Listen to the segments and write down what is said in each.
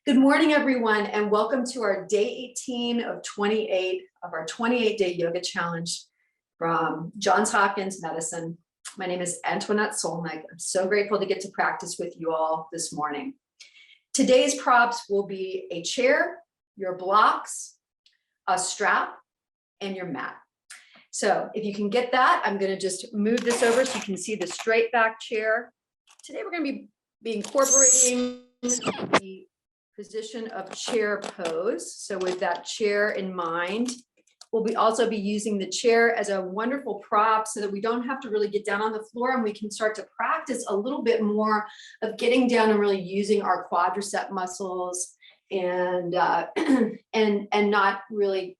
Good morning, everyone, and welcome to our day 18 of 28 of our 28-day yoga challenge from Johns Hopkins Medicine. My name is Antoinette Solnik. I'm so grateful to get to practice with you all this morning. Today's props will be a chair, your blocks, a strap, and your mat. So if you can get that, I'm going to just move this over so you can see the straight back chair. Today we're going to be incorporating the position of chair pose. So with that chair in mind, we'll also be using the chair as a wonderful prop so that we don't have to really get down on the floor, and we can start to practice a little bit more of getting down and really using our quadricep muscles and not really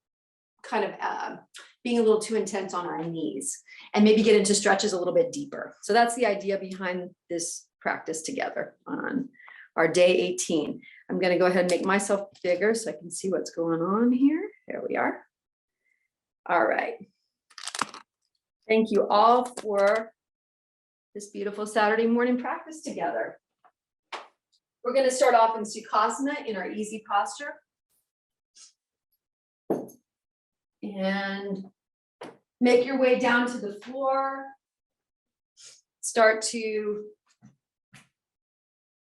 kind of being a little too intense on our knees, and maybe get into stretches a little bit deeper. So that's the idea behind this practice together on our day 18. I'm going to go ahead and make myself bigger so I can see what's going on here. There we are. All right. Thank you all for this beautiful Saturday morning practice together. We're going to start off in Sukhasana in our easy posture. And make your way down to the floor. Start to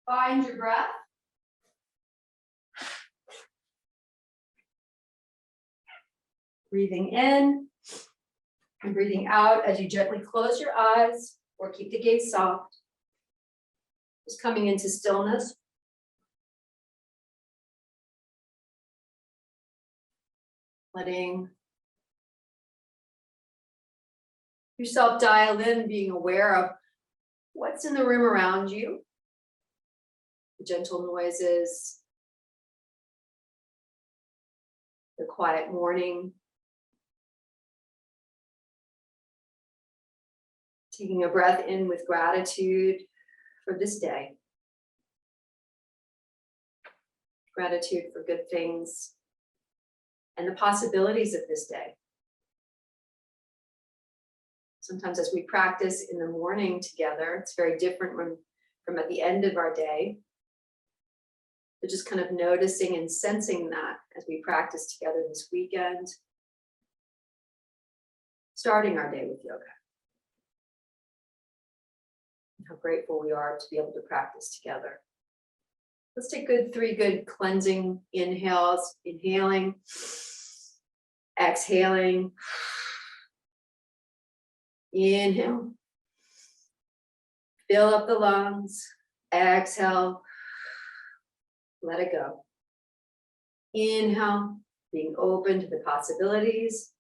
find your breath. Breathing in and breathing out as you gently close your eyes or keep the gaze soft. Just coming into stillness. Letting yourself dial in, being aware of what's in the room around you. The gentle noises, the quiet morning. Taking a breath in with gratitude for this day. Gratitude for good things and the possibilities of this day. Sometimes as we practice in the morning together, it's very different from at the end of our day. But just kind of noticing and sensing that as we practice together this weekend. Starting our day with yoga. How grateful we are to be able to practice together. Let's take three good cleansing inhales. Inhaling, exhaling. Inhale. Fill up the lungs. Exhale. Let it go. Inhale, being open to the possibilities.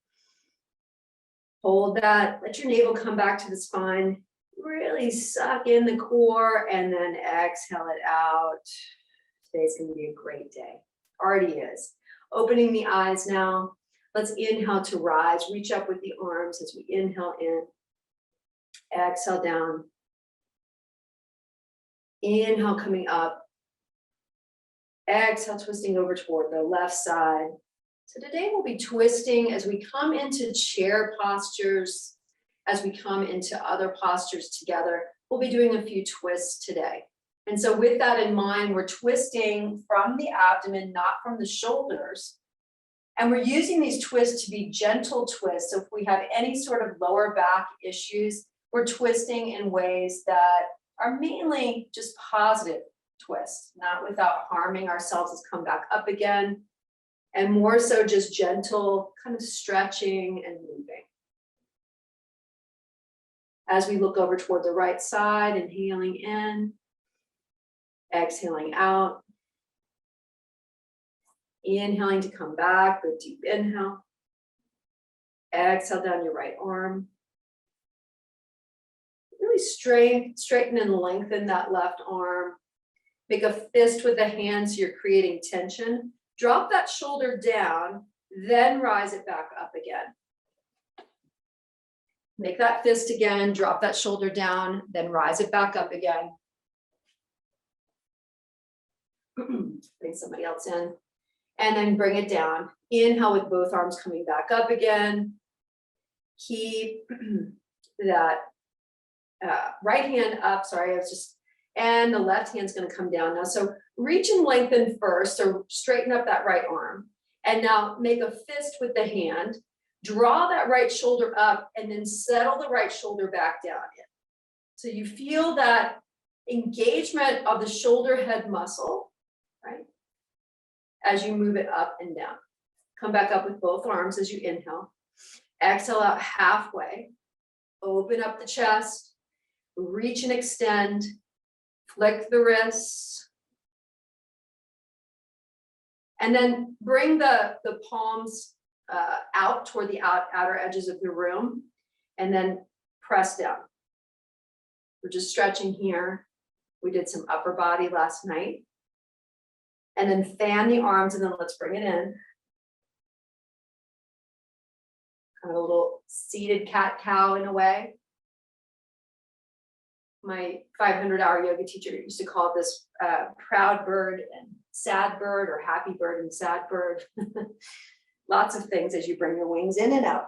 Hold that. Let your navel come back to the spine. Really suck in the core and then exhale it out. Today's going to be a great day. Already is. Opening the eyes now. Let's inhale to rise. Reach up with the arms as we inhale in. Exhale down. Inhale coming up. Exhale twisting over toward the left side. So today we'll be twisting as we come into chair postures. As we come into other postures together, we'll be doing a few twists today. And so with that in mind, we're twisting from the abdomen, not from the shoulders. And we're using these twists to be gentle twists. So if we have any sort of lower back issues, we're twisting in ways that are mainly just positive twists, not without harming ourselves as come back up again, and more so just gentle kind of stretching and moving. As we look over toward the right side, inhaling in, exhaling out, inhaling to come back, good deep inhale, exhale down your right arm. Really straighten and lengthen that left arm. Make a fist with the hand so you're creating tension. Drop that shoulder down, then rise it back up again. Make that fist again, drop that shoulder down, then rise it back up again. Bring somebody else in. And then bring it down. Inhale with both arms coming back up again. Keep that right hand up. Sorry, I was just And the left hand's gonna come down now. So reach and lengthen first, so straighten up that right arm. And now make a fist with the hand, draw that right shoulder up, and then settle the right shoulder back down in. So you feel that engagement of the shoulder head muscle, right? As you move it up and down. Come back up with both arms as you inhale. Exhale out halfway. Open up the chest, reach and extend, flick the wrists. And then bring the palms out toward the outer edges of the room, and then press down. We're just stretching here. We did some upper body last night. And then fan the arms, and then let's bring it in. Kind of a little seated cat-cow in a way. My 500-hour yoga teacher used to call this proud bird and sad bird, or happy bird and sad bird. Lots of things as you bring your wings in and out.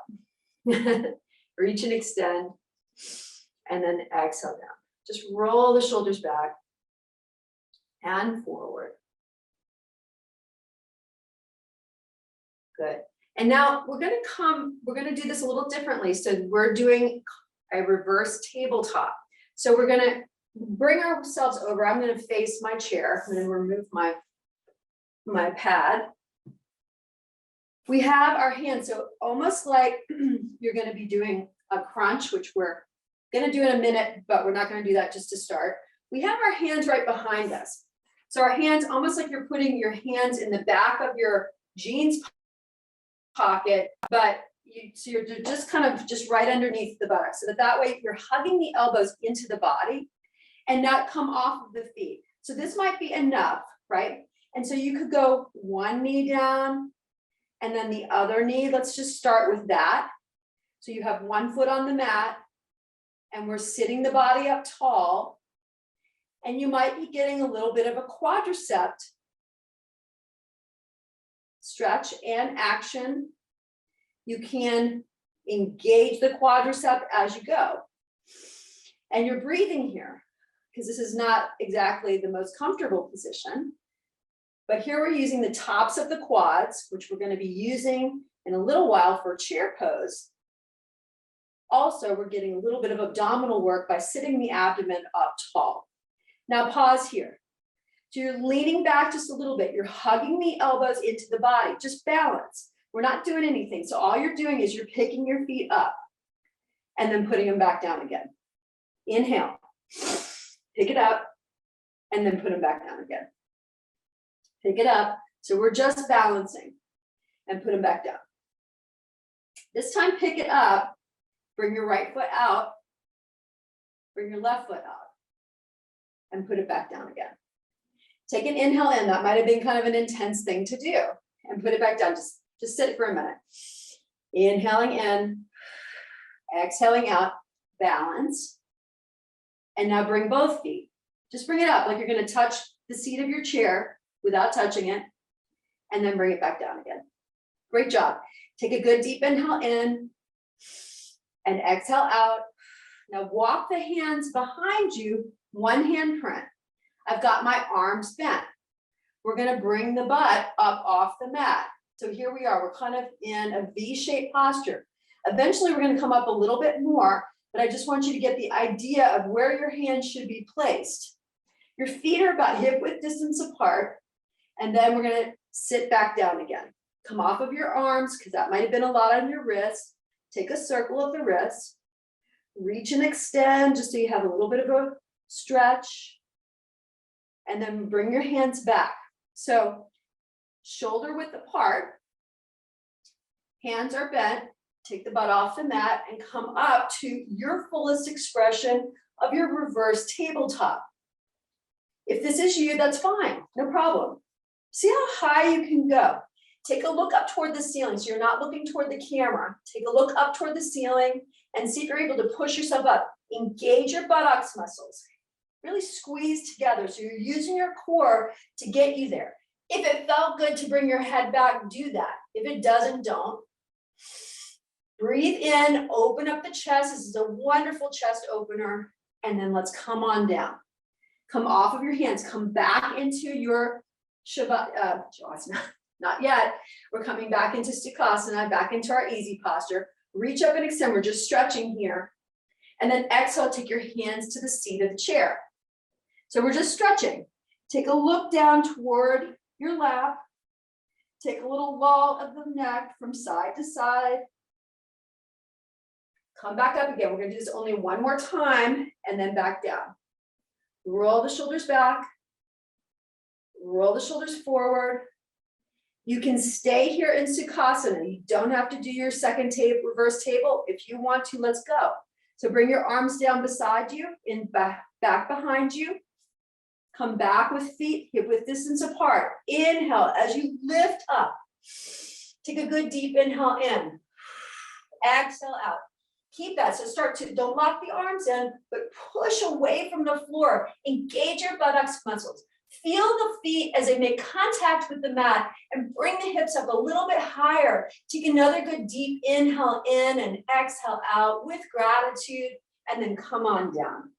Reach and extend, and then exhale down. Just roll the shoulders back and forward. Good. And now we're gonna do this a little differently. So we're doing a reverse tabletop. So we're gonna bring ourselves over. I'm gonna face my chair. I'm gonna remove my pad. We have our hands, so almost like you're gonna be doing a crunch, which we're gonna do in a minute, but we're not gonna do that just to start. We have our hands right behind us. So our hands, almost like you're putting your hands in the back of your jeans pocket, but you're just kind of just right underneath the buttocks, so that way you're hugging the elbows into the body and not come off of the feet. So this might be enough, right? And so you could go one knee down and then the other knee. Let's just start with that. So you have one foot on the mat and we're sitting the body up tall, and you might be getting a little bit of a quadricep stretch and action. You can engage the quadricep as you go. And you're breathing here, because this is not exactly the most comfortable position. But here we're using the tops of the quads, which we're going to be using in a little while for a chair pose. Also, we're getting a little bit of abdominal work by sitting the abdomen up tall. Now pause here. So you're leaning back just a little bit. You're hugging the elbows into the body. Just balance. We're not doing anything. So all you're doing is you're picking your feet up and then putting them back down again. Inhale. Pick it up and then put them back down again. Pick it up. So we're just balancing and put them back down. This time, pick it up. Bring your right foot out. Bring your left foot out and put it back down again. Take an inhale in. That might have been kind of an intense thing to do, and put it back down. Just sit for a minute. Inhaling in, exhaling out, balance. And now bring both feet. Just bring it up like you're going to touch the seat of your chair without touching it, and then bring it back down again. Great job. Take a good deep inhale in and exhale out. Now walk the hands behind you, one hand print. I've got my arms bent. We're going to bring the butt up off the mat. So here we are. We're kind of in a V-shaped posture. Eventually, we're going to come up a little bit more, but I just want you to get the idea of where your hands should be placed. Your feet are about hip width distance apart, and then we're going to sit back down again. Come off of your arms, because that might have been a lot on your wrists. Take a circle of the wrists. Reach and extend, just so you have a little bit of a stretch. And then bring your hands back. So shoulder width apart, hands are bent, take the butt off the mat and come up to your fullest expression of your reverse tabletop. If this is you, that's fine, no problem. See how high you can go. Take a look up toward the ceiling, so you're not looking toward the camera. Take a look up toward the ceiling and see if you're able to push yourself up. Engage your buttocks muscles. Really squeeze together, so you're using your core to get you there. If it felt good to bring your head back, do that. If it doesn't, don't. Breathe in, open up the chest. This is a wonderful chest opener. And then let's come on down. Come off of your hands, come back into your Shavasana, not yet. We're coming back into Sukhasana, back into our easy posture. Reach up and extend, we're just stretching here. And then exhale, take your hands to the seat of the chair. So we're just stretching. Take a look down toward your lap. Take a little wall of the neck from side to side. Come back up again. We're going to do this only one more time and then back down. Roll the shoulders back. Roll the shoulders forward. You can stay here in Sukhasana. You don't have to do your second reverse table. If you want to, let's go. So bring your arms down beside you and back behind you. Come back with feet hip width distance apart. Inhale as you lift up. Take a good deep inhale in. Exhale out. Keep that. So don't lock the arms in, but push away from the floor. Engage your buttocks muscles. Feel the feet as they make contact with the mat and bring the hips up a little bit higher. Take another good deep inhale in and exhale out with gratitude, and then come on down.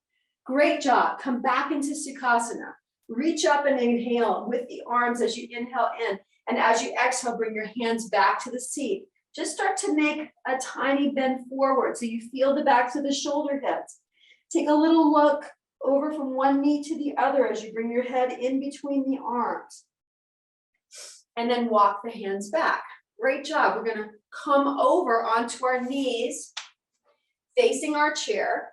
Great job. Come back into Sukhasana. Reach up and inhale with the arms as you inhale in. And as you exhale, bring your hands back to the seat. Just start to make a tiny bend forward so you feel the backs of the shoulder heads. Take a little look over from one knee to the other as you bring your head in between the arms. And then walk the hands back. Great job. We're going to come over onto our knees, facing our chair.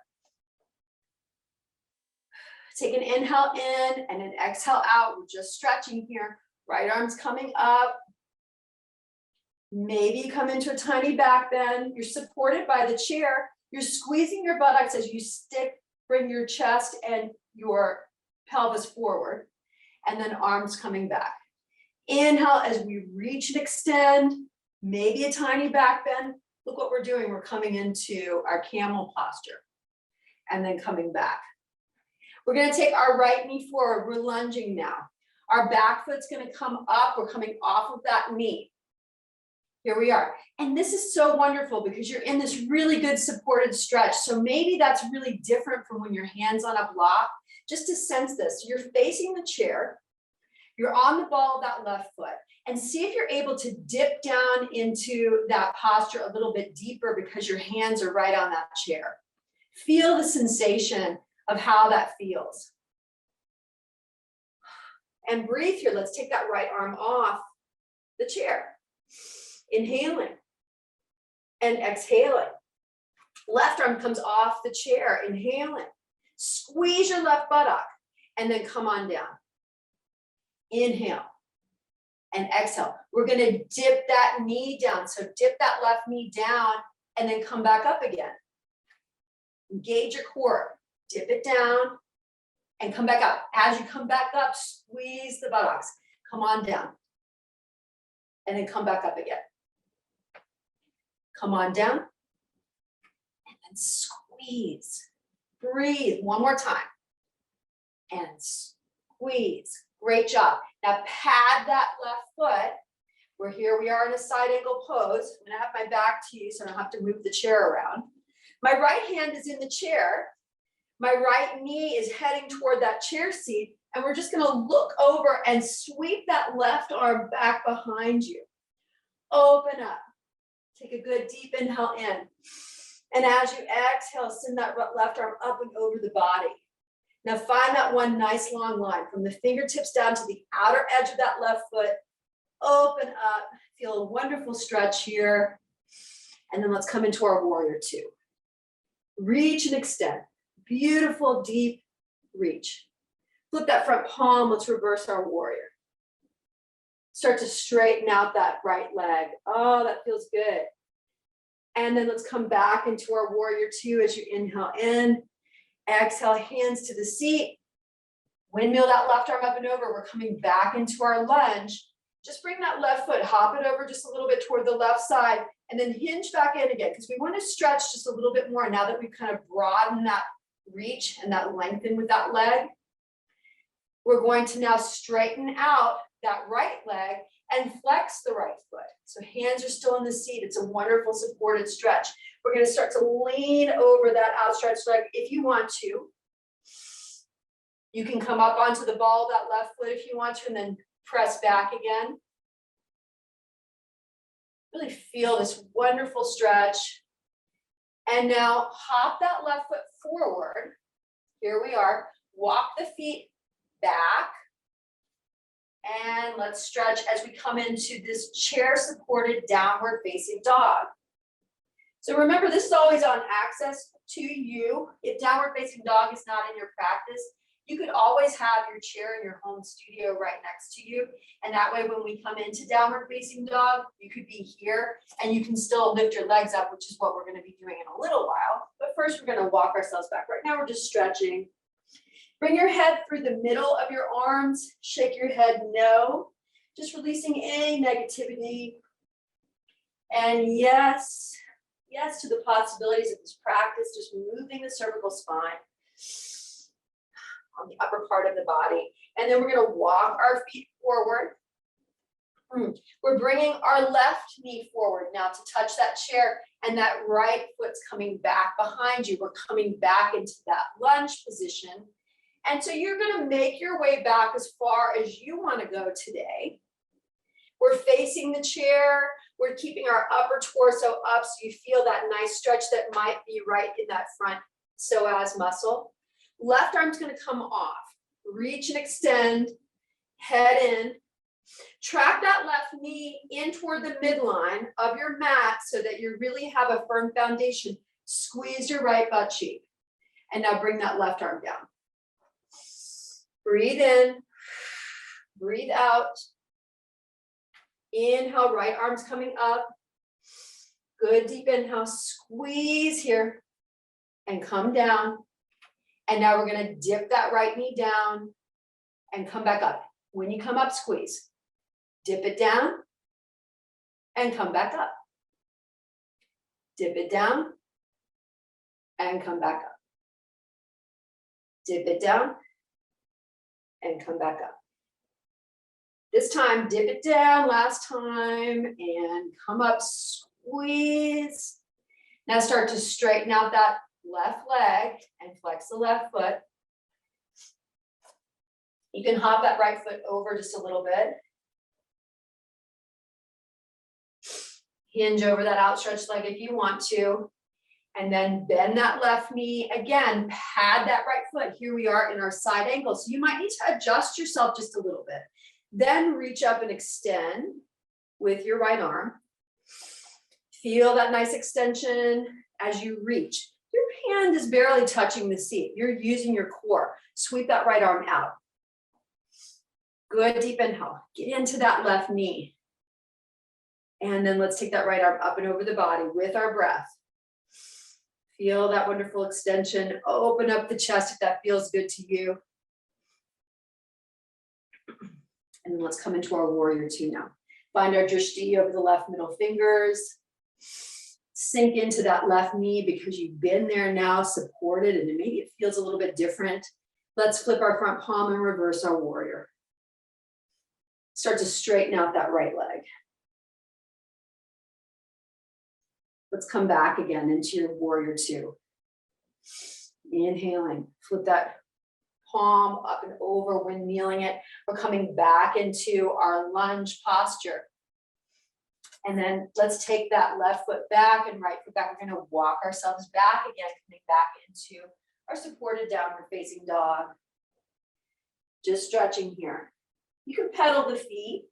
Take an inhale in and an exhale out. We're just stretching here. Right arm's coming up. Maybe you come into a tiny back bend. You're supported by the chair. You're squeezing your buttocks as you bring your chest and your pelvis forward. And then arms coming back. Inhale as we reach and extend. Maybe a tiny back bend. Look what we're doing. We're coming into our camel posture. And then coming back. We're going to take our right knee forward. We're lunging now. Our back foot's going to come up. We're coming off of that knee. Here we are. And this is so wonderful because you're in this really good supported stretch. So maybe that's really different from when your hand's on a block. Just to sense this, you're facing the chair. You're on the ball of that left foot. And see if you're able to dip down into that posture a little bit deeper because your hands are right on that chair. Feel the sensation of how that feels. And breathe here. Let's take that right arm off the chair. Inhaling and exhaling. Left arm comes off the chair, inhaling. Squeeze your left buttock and then come on down. Inhale and exhale. We're going to dip that knee down. So dip that left knee down and then come back up again. Engage your core. Dip it down and come back up. As you come back up, squeeze the buttocks. Come on down. And then come back up again. Come on down. And then squeeze. Breathe one more time. And squeeze. Great job. Now pad that left foot. Here we are in a side angle pose. I'm going to have my back to you so I don't have to move the chair around. My right hand is in the chair. My right knee is heading toward that chair seat. And we're just going to look over and sweep that left arm back behind you. Open up. Take a good deep inhale in. And as you exhale, send that left arm up and over the body. Now find that one nice long line from the fingertips down to the outer edge of that left foot. Open up. Feel a wonderful stretch here. And then let's come into our warrior two. Reach and extend. Beautiful, deep reach. Flip that front palm. Let's reverse our warrior. Start to straighten out that right leg. Oh, that feels good. And then let's come back into our warrior two as you inhale in. Exhale, hands to the seat. Windmill that left arm up and over. We're coming back into our lunge. Just bring that left foot, hop it over just a little bit toward the left side, and then hinge back in again because we want to stretch just a little bit more now that we've kind of broadened that reach and that lengthen with that leg. We're going to now straighten out that right leg and flex the right foot. So hands are still in the seat. It's a wonderful supported stretch. We're going to start to lean over that outstretched leg if you want to. You can come up onto the ball of that left foot if you want to, and then press back again. Really feel this wonderful stretch. And now hop that left foot forward. Here we are. Walk the feet back. And let's stretch as we come into this chair supported downward facing dog. So remember, this is always on access to you. If downward facing dog is not in your practice, you could always have your chair in your home studio right next to you. And that way, when we come into downward facing dog, you could be here and you can still lift your legs up, which is what we're going to be doing in a little while. But first, we're going to walk ourselves back. Right now, we're just stretching. Bring your head through the middle of your arms. Shake your head no. Just releasing any negativity. And yes to the possibilities of this practice, just moving the cervical spine on the upper part of the body. And then we're going to walk our feet forward. We're bringing our left knee forward now to touch that chair, and that right foot's coming back behind you. We're coming back into that lunge position. And so you're going to make your way back as far as you want to go today. We're facing the chair. We're keeping our upper torso up so you feel that nice stretch that might be right in that front psoas muscle. Left arm's going to come off. Reach and extend, head in. Track that left knee in toward the midline of your mat so that you really have a firm foundation. Squeeze your right butt cheek. And now bring that left arm down. Breathe in, breathe out. Inhale, right arm's coming up. Good deep inhale, squeeze here and come down. And now we're going to dip that right knee down and come back up. When you come up, squeeze. Dip it down and come back up. Dip it down and come back up. Dip it down and come back up. This time, dip it down last time and come up, squeeze. Now start to straighten out that left leg and flex the left foot. You can hop that right foot over just a little bit. Hinge over that outstretched leg if you want to. And then bend that left knee. Again, pad that right foot. Here we are in our side angle. So you might need to adjust yourself just a little bit. Then reach up and extend with your right arm. Feel that nice extension as you reach. Your hand is barely touching the seat. You're using your core. Sweep that right arm out. Good deep inhale. Get into that left knee. And then let's take that right arm up and over the body with our breath. Feel that wonderful extension. Open up the chest if that feels good to you. And then let's come into our warrior two now. Find our drishti over the left middle fingers. Sink into that left knee because you've been there now, supported, and maybe it feels a little bit different. Let's flip our front palm and reverse our warrior. Start to straighten out that right leg. Let's come back again into your warrior two. Inhaling, flip that palm up and over when kneeling it. We're coming back into our lunge posture. And then let's take that left foot back and right foot back. We're going to walk ourselves back again, coming back into our supported downward facing dog. Just stretching here. You can pedal the feet.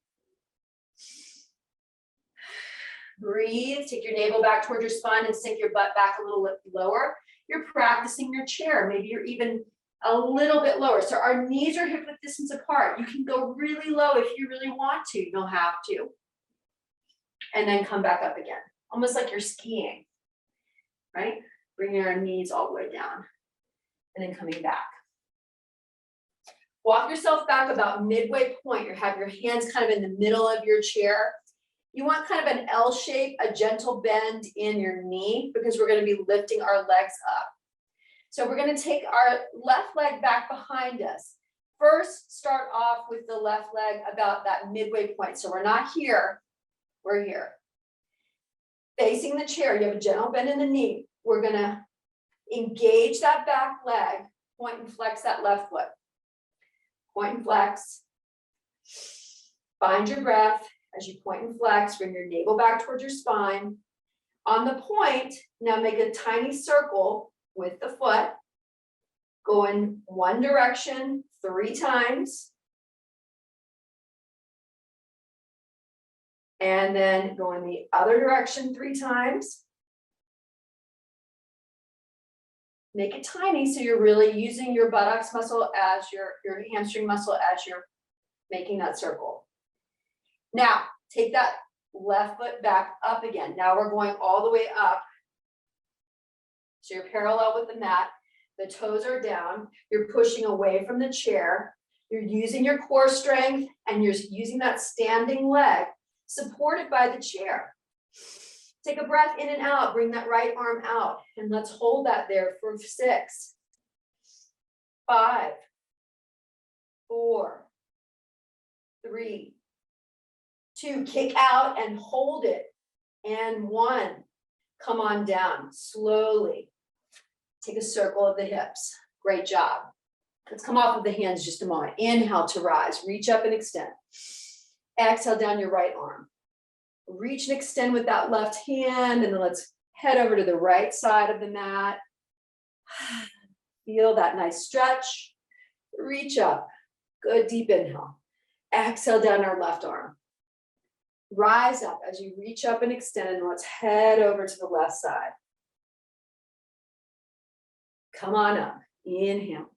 Breathe, take your navel back toward your spine and sink your butt back a little lower. You're practicing your chair. Maybe you're even a little bit lower. So our knees are hip width distance apart. You can go really low if you really want to. You don't have to. And then come back up again. Almost like you're skiing, right? Bringing our knees all the way down and then coming back. Walk yourself back about midway point. You have your hands kind of in the middle of your chair. You want kind of an L shape, a gentle bend in your knee because we're going to be lifting our legs up. So we're going to take our left leg back behind us. First, start off with the left leg about that midway point. So we're not here, we're here. Facing the chair, you have a gentle bend in the knee. We're going to engage that back leg, point and flex that left foot. point and flex. Find your breath as you point and flex, bring your navel back towards your spine. On the point, now make a tiny circle with the foot. Go in one direction 3 times. And then go in the other direction 3 times. Make it tiny so you're really using your buttocks muscle as your hamstring muscle as you're making that circle. Now, take that left foot back up again. Now we're going all the way up. So you're parallel with the mat. The toes are down. You're pushing away from the chair. You're using your core strength and you're using that standing leg supported by the chair. Take a breath in and out. Bring that right arm out. And let's hold that there for 6, 5, 4, 3, 2. Kick out and hold it. And 1. Come on down slowly. Take a circle of the hips. Great job. Let's come off of the hands just a moment. Inhale to rise. Reach up and extend. Exhale down your right arm. Reach and extend with that left hand, and then let's head over to the right side of the mat. Feel that nice stretch. Reach up. Good deep inhale. Exhale down our left arm. Rise up as you reach up and extend, and let's head over to the left side. Come on up. Inhale.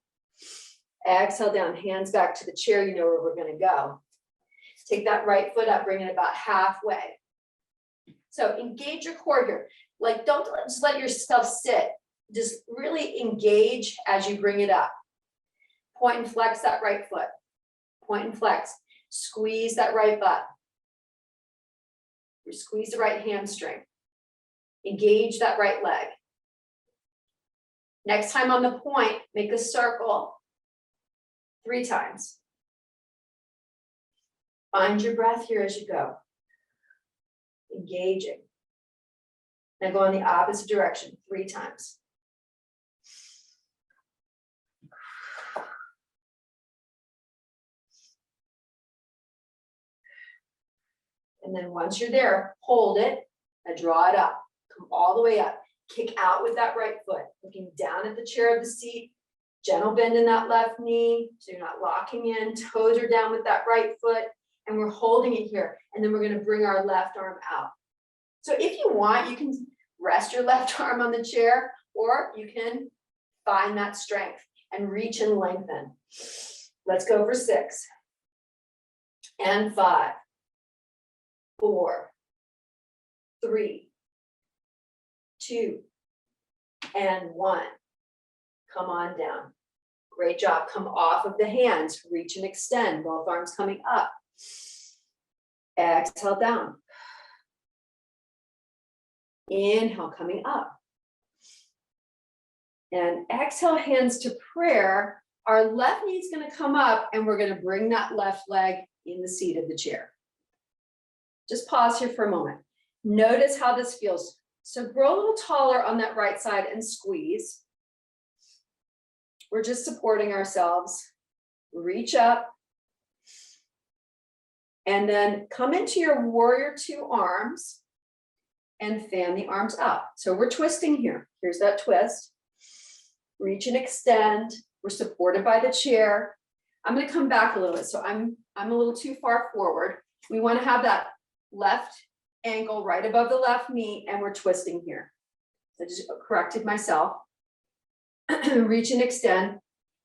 Exhale down. Hands back to the chair. You know where we're going to go. Take that right foot up, bring it about halfway. So engage your core here. Like, don't just let yourself sit. Just really engage as you bring it up. Point and flex that right foot. Point and flex. Squeeze that right butt. Squeeze the right hamstring. Engage that right leg. Next time on the point, make a circle 3 times. Find your breath here as you go. Engaging. Now go in the opposite direction 3 times. And then once you're there, hold it and draw it up. Come all the way up. Kick out with that right foot. Looking down at the chair of the seat. Gentle bend in that left knee. So you're not locking in. Toes are down with that right foot. And we're holding it here. And then we're going to bring our left arm out. So if you want, you can rest your left arm on the chair, or you can find that strength and reach and lengthen. Let's go for 6 and 5, 4, 3, 2, and 1. Come on down. Great job. Come off of the hands. Reach and extend. Both arms coming up. Exhale down. Inhale, coming up. And exhale, hands to prayer. Our left knee is going to come up, and we're going to bring that left leg in the seat of the chair. Just pause here for a moment. Notice how this feels. So grow a little taller on that right side and squeeze. We're just supporting ourselves. Reach up. And then come into your warrior 2 arms and fan the arms up. So we're twisting here. Here's that twist. Reach and extend. We're supported by the chair. I'm going to come back a little bit. So I'm a little too far forward. We want to have that left ankle right above the left knee, and we're twisting here. I just corrected myself. Reach and extend.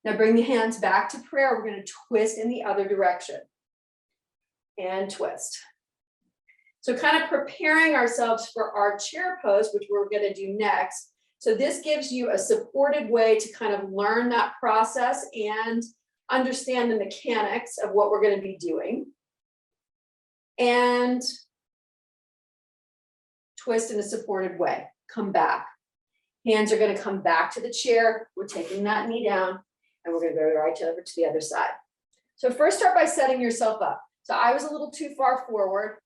Now bring the hands back to prayer. We're going to twist in the other direction. And twist. So kind of preparing ourselves for our chair pose, which we're going to do next. So this gives you a supported way to kind of learn that process and understand the mechanics of what we're going to be doing. And twist in a supported way. Come back. Hands are going to come back to the chair. We're taking that knee down, and we're going to go right over to the other side. So first start by setting yourself up. So I was a little too far forward.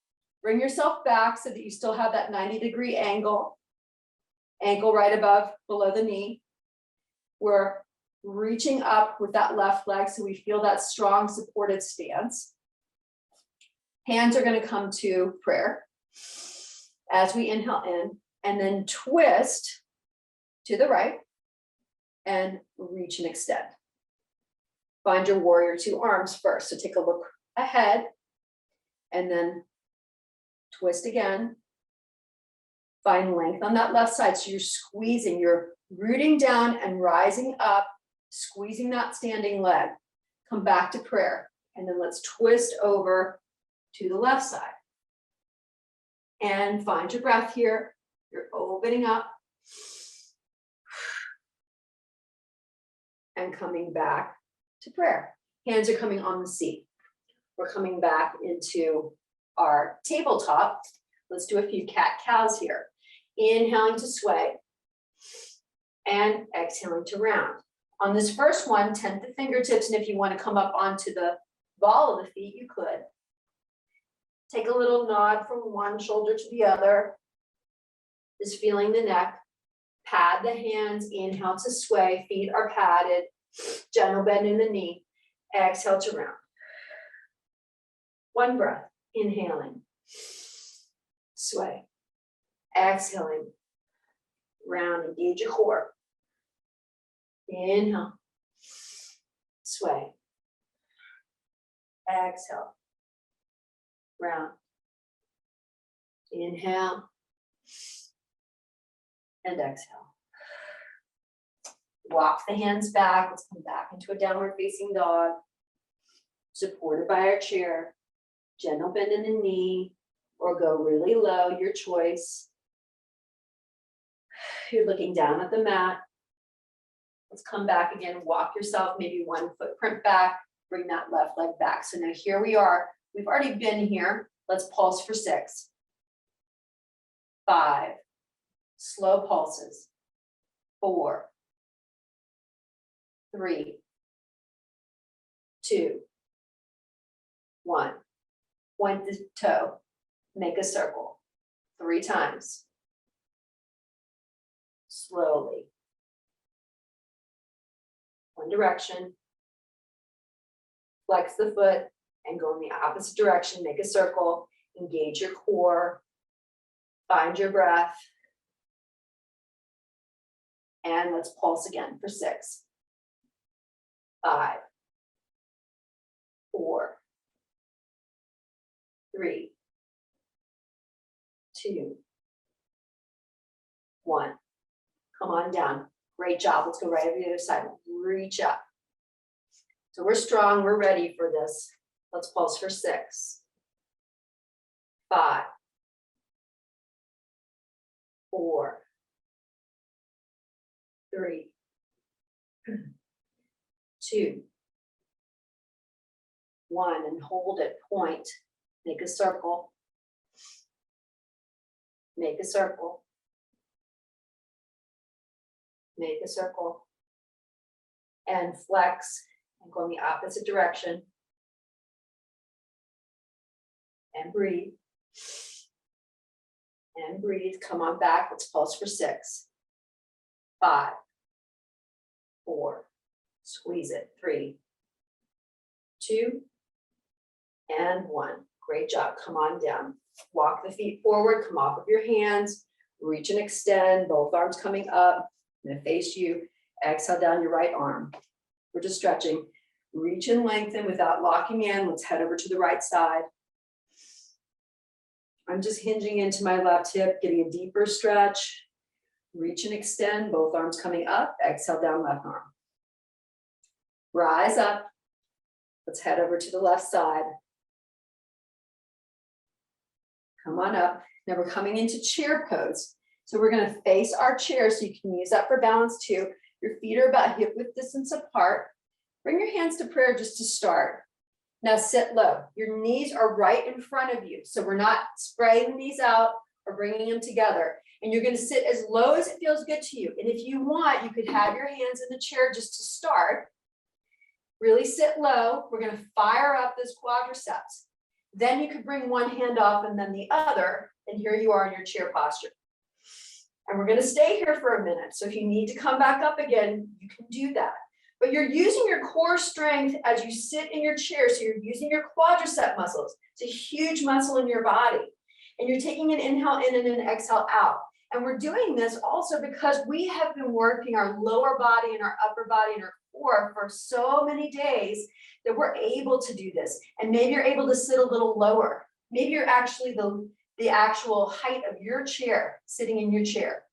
Bring yourself back so that you still have that 90-degree angle. Ankle right below the knee. We're reaching up with that left leg so we feel that strong supported stance. Hands are going to come to prayer as we inhale in, and then twist to the right and reach and extend. Find your warrior two arms first. So take a look ahead and then twist again. Find length on that left side. So you're squeezing, you're rooting down and rising up, squeezing that standing leg. Come back to prayer. And then let's twist over to the left side. And find your breath here. You're opening up. And coming back to prayer. Hands are coming on the seat. We're coming back into our tabletop. Let's do a few cat-cows here. Inhaling to sway and exhaling to round. On this first one, tent the fingertips, and if you want to come up onto the ball of the feet, you could. Take a little nod from one shoulder to the other. Just feeling the neck. Pad the hands, inhale to sway, feet are padded, gentle bend in the knee, exhale to round. One breath, inhaling, sway, exhaling, round, engage your core. Inhale, sway, exhale, round, inhale, and exhale. Walk the hands back. Let's come back into a downward facing dog. Supported by our chair. Gentle bend in the knee or go really low, your choice. You're looking down at the mat. Let's come back again. Walk yourself maybe one footprint back. Bring that left leg back. So now here we are. We've already been here. Let's pulse for 6, 5. Slow pulses. 4, 3, 2, 1. Point the toe. Make a circle. 3 times. Slowly. One direction. Flex the foot and go in the opposite direction. Make a circle. Engage your core. Find your breath. And let's pulse again for 6, 5, 4, 3, 2, 1. Come on down. Great job. Let's go right over the other side. Reach up. So we're strong. We're ready for this. Let's pulse for 6, 5, 4, 3, 2, 1, and hold it. Point. Make a circle. Make a circle. Make a circle. And flex and go in the opposite direction. And breathe. And breathe. Come on back. Let's pulse for 6, 5, 4. Squeeze it. 3, 2, and 1. Great job. Come on down. Walk the feet forward. Come off of your hands. Reach and extend. Both arms coming up. I'm going to face you. Exhale down your right arm. We're just stretching. Reach and lengthen without locking in. Let's head over to the right side. I'm just hinging into my left hip, getting a deeper stretch. Reach and extend. Both arms coming up. Exhale down left arm. Rise up. Let's head over to the left side. Come on up. Now we're coming into chair pose. So we're going to face our chair so you can use that for balance too. Your feet are about hip width distance apart. Bring your hands to prayer just to start. Now sit low. Your knees are right in front of you. So we're not spraying these out or bringing them together. And you're going to sit as low as it feels good to you. And if you want, you could have your hands in the chair just to start. Really sit low. We're going to fire up those quadriceps. Then you could bring one hand off and then the other. And here you are in your chair posture. And we're going to stay here for a minute. So if you need to come back up again, you can do that. but you're using your core strength as you sit in your chair. So you're using your quadricep muscles. It's a huge muscle in your body. And you're taking an inhale in and an exhale out. And we're doing this also because we have been working our lower body and our upper body and our core for so many days that we're able to do this. And maybe you're able to sit a little lower. Maybe you're actually the actual height of your chair, sitting in your chair.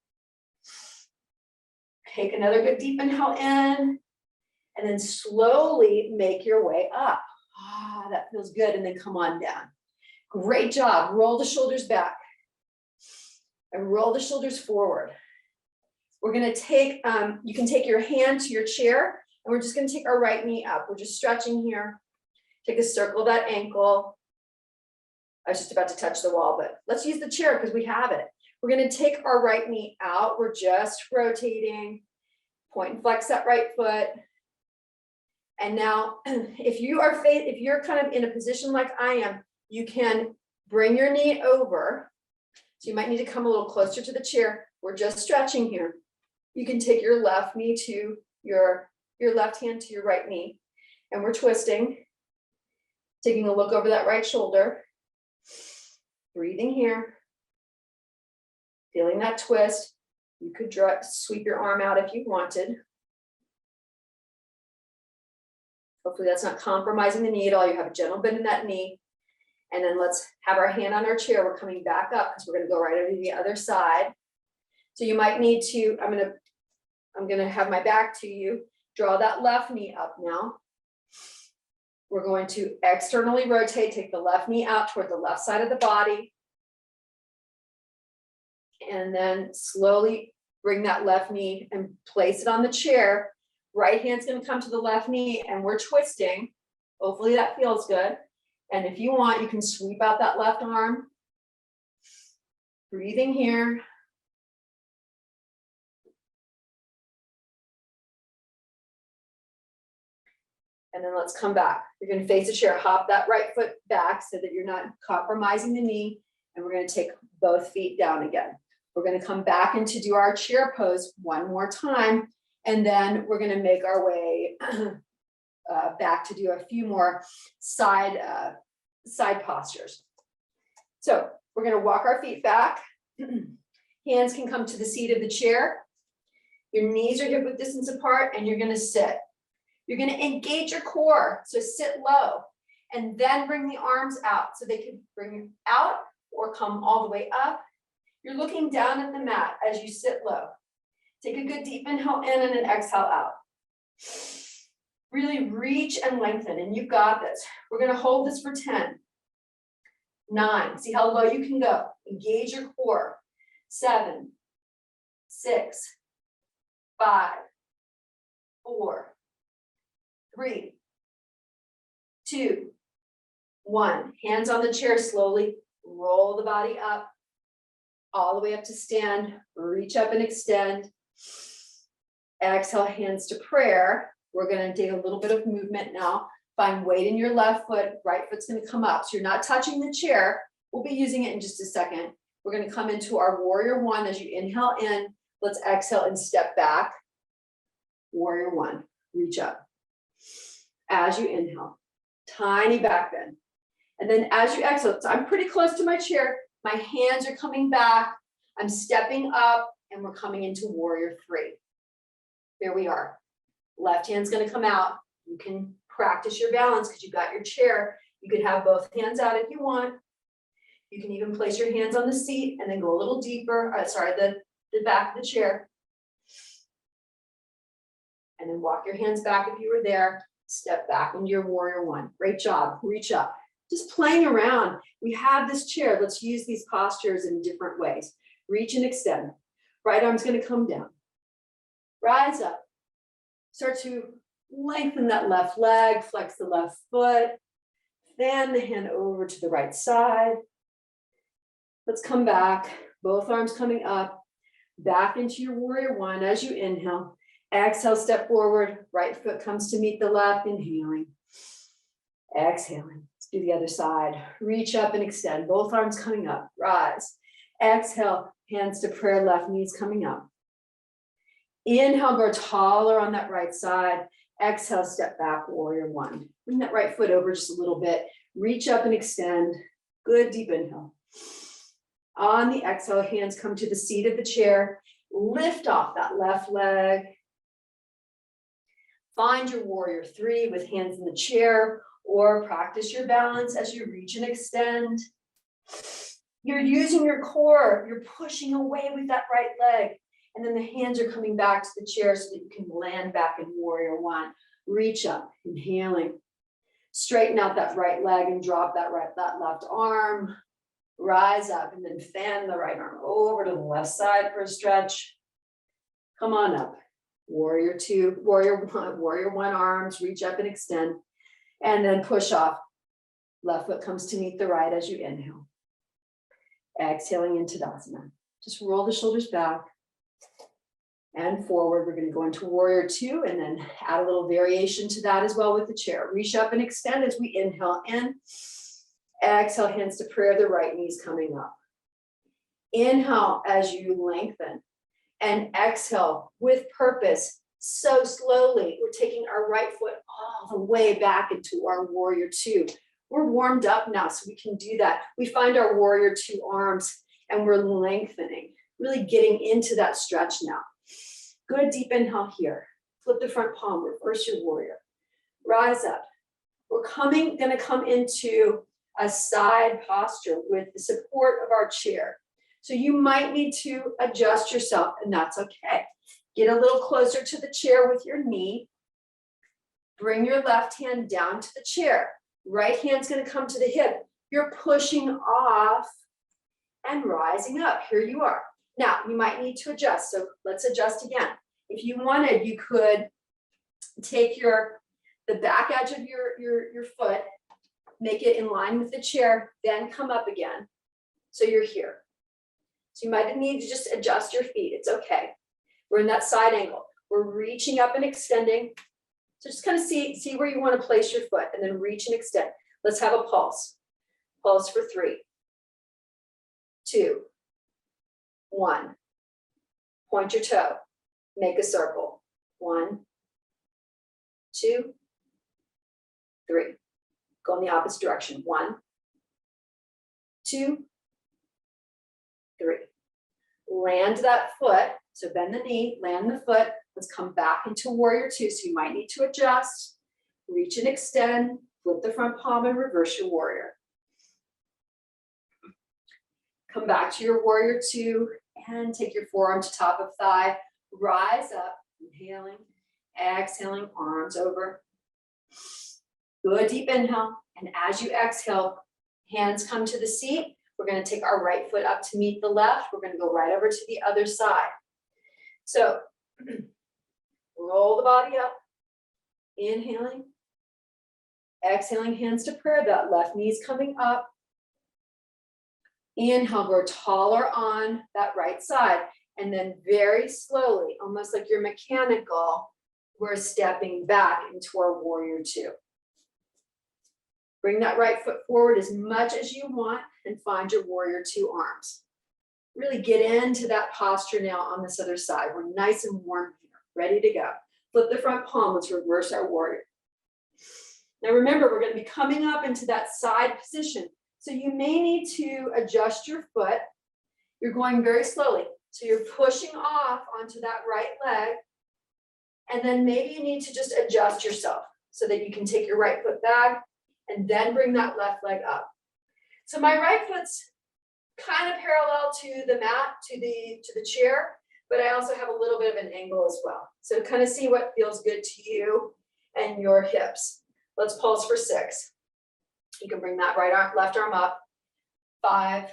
Take another good deep inhale in, and then slowly make your way up. Ah, that feels good. And then come on down. Great job. Roll the shoulders back and roll the shoulders forward. We're going to take, you can take your hand to your chair, and we're just going to take our right knee up. We're just stretching here. Take a circle of that ankle. I was just about to touch the wall, but let's use the chair because we have it. We're going to take our right knee out. We're just rotating. Point and flex that right foot. And now, if you're kind of in a position like I am, you can bring your knee over. So you might need to come a little closer to the chair. We're just stretching here. You can take your left knee to your left hand to your right knee, and we're twisting, taking a look over that right shoulder, breathing here, feeling that twist. You could sweep your arm out if you wanted. Hopefully that's not compromising the knee at all. You have a gentle bend in that knee. And then let's have our hand on our chair. We're coming back up because we're going to go right over to the other side. So you might need to, I'm going to have my back to you. Draw that left knee up now. We're going to externally rotate, take the left knee out toward the left side of the body. And then slowly bring that left knee and place it on the chair. Right hand's going to come to the left knee, and we're twisting. Hopefully that feels good. And if you want, you can sweep out that left arm. Breathing here. And then let's come back. You're going to face the chair, hop that right foot back so that you're not compromising the knee. And we're going to take both feet down again. We're going to come back and to do our chair pose one more time. And then we're going to make our way back to do a few more side postures. So we're going to walk our feet back. Hands can come to the seat of the chair. Your knees are hip width distance apart, and you're going to sit. You're going to engage your core. So sit low and then bring the arms out so they can bring you out or come all the way up. You're looking down at the mat as you sit low. Take a good deep inhale in and an exhale out. Really reach and lengthen, and you've got this. We're going to hold this for 10, 9. See how low you can go. Engage your core. 7, 6, 5, 4, 3, 2, 1. Hands on the chair, slowly roll the body up, all the way up to stand. Reach up and extend. Exhale, hands to prayer. We're going to take a little bit of movement now. Find weight in your left foot. Right foot's going to come up. So you're not touching the chair. We'll be using it in just a second. We're going to come into our warrior one. As you inhale in, let's exhale and step back. Warrior one. Reach up. As you inhale, tiny back bend. And then as you exhale, so I'm pretty close to my chair. My hands are coming back. I'm stepping up, and we're coming into warrior 3. There we are. Left hand's going to come out. You can practice your balance because you've got your chair. You could have both hands out if you want. You can even place your hands on the seat and then go a little deeper. The back of the chair. And then walk your hands back if you were there. Step back into your warrior one. Great job. Reach up. Just playing around. We have this chair. Let's use these postures in different ways. Reach and extend. Right arm's going to come down. Rise up. Start to lengthen that left leg. Flex the left foot. Fan the hand over to the right side. Let's come back. Both arms coming up. Back into your warrior one as you inhale. Exhale, step forward. Right foot comes to meet the left. Inhaling. Exhaling. Let's do the other side. Reach up and extend. Both arms coming up. Rise. Exhale. Hands to prayer. Left knees coming up. Inhale, grow taller on that right side. Exhale, step back, warrior one. Bring that right foot over just a little bit. Reach up and extend. Good deep inhale. On the exhale, hands come to the seat of the chair. Lift off that left leg. Find your warrior three with hands in the chair, or practice your balance as you reach and extend. You're using your core. You're pushing away with that right leg. And then the hands are coming back to the chair so that you can land back in warrior one. Reach up, inhaling. Straighten out that right leg and drop that left arm. Rise up and then fan the right arm over to the left side for a stretch. Come on up. Warrior two, warrior one arms, reach up and extend. And then push off. Left foot comes to meet the right as you inhale. Exhaling into Tadasana. Just roll the shoulders back and forward. We're going to go into warrior two and then add a little variation to that as well with the chair. Reach up and extend as we inhale in. Exhale, hands to prayer, the right knee's coming up. Inhale as you lengthen and exhale with purpose. So slowly, we're taking our right foot all the way back into our warrior two. We're warmed up now, so we can do that. We find our warrior two arms and we're lengthening, really getting into that stretch now. Good deep inhale here. Flip the front palm, reverse your warrior. Rise up. We're gonna come into a side posture with the support of our chair. So you might need to adjust yourself, and that's okay. Get a little closer to the chair with your knee. Bring your left hand down to the chair. Right hand's gonna come to the hip. You're pushing off and rising up. Here you are. Now, you might need to adjust, so let's adjust again. If you wanted, you could take the back edge of your foot, make it in line with the chair, then come up again. So you're here. So you might need to just adjust your feet. It's okay. We're in that side angle. We're reaching up and extending. So just kind of see where you want to place your foot and then reach and extend. Let's have a pulse. Pulse for 3, 2, 1. Point your toe. Make a circle. 1, 2, 3. Go in the opposite direction. 1, 2, 3. Land that foot. So bend the knee, land the foot. Let's come back into warrior two. So you might need to adjust. Reach and extend. Flip the front palm and reverse your warrior. Come back to your warrior two and take your forearm to top of thigh. Rise up, inhaling, exhaling, arms over. Good deep inhale. And as you exhale, hands come to the seat. We're going to take our right foot up to meet the left. We're going to go right over to the other side. So roll the body up, inhaling, exhaling, hands to prayer. That left knee's coming up. Inhale, we're taller on that right side. And then very slowly, almost like you're mechanical, we're stepping back into our warrior two. Bring that right foot forward as much as you want and find your warrior two arms. Really get into that posture now on this other side. We're nice and warm here, ready to go. Flip the front palm, let's reverse our warrior. Now remember, we're going to be coming up into that side position. So you may need to adjust your foot. You're going very slowly. So you're pushing off onto that right leg. And then maybe you need to just adjust yourself so that you can take your right foot back and then bring that left leg up. So my right foot's kind of parallel to the mat, to the chair, but I also have a little bit of an angle as well. So kind of see what feels good to you and your hips. Let's pulse for 6. You can bring that right arm, left arm up. 5,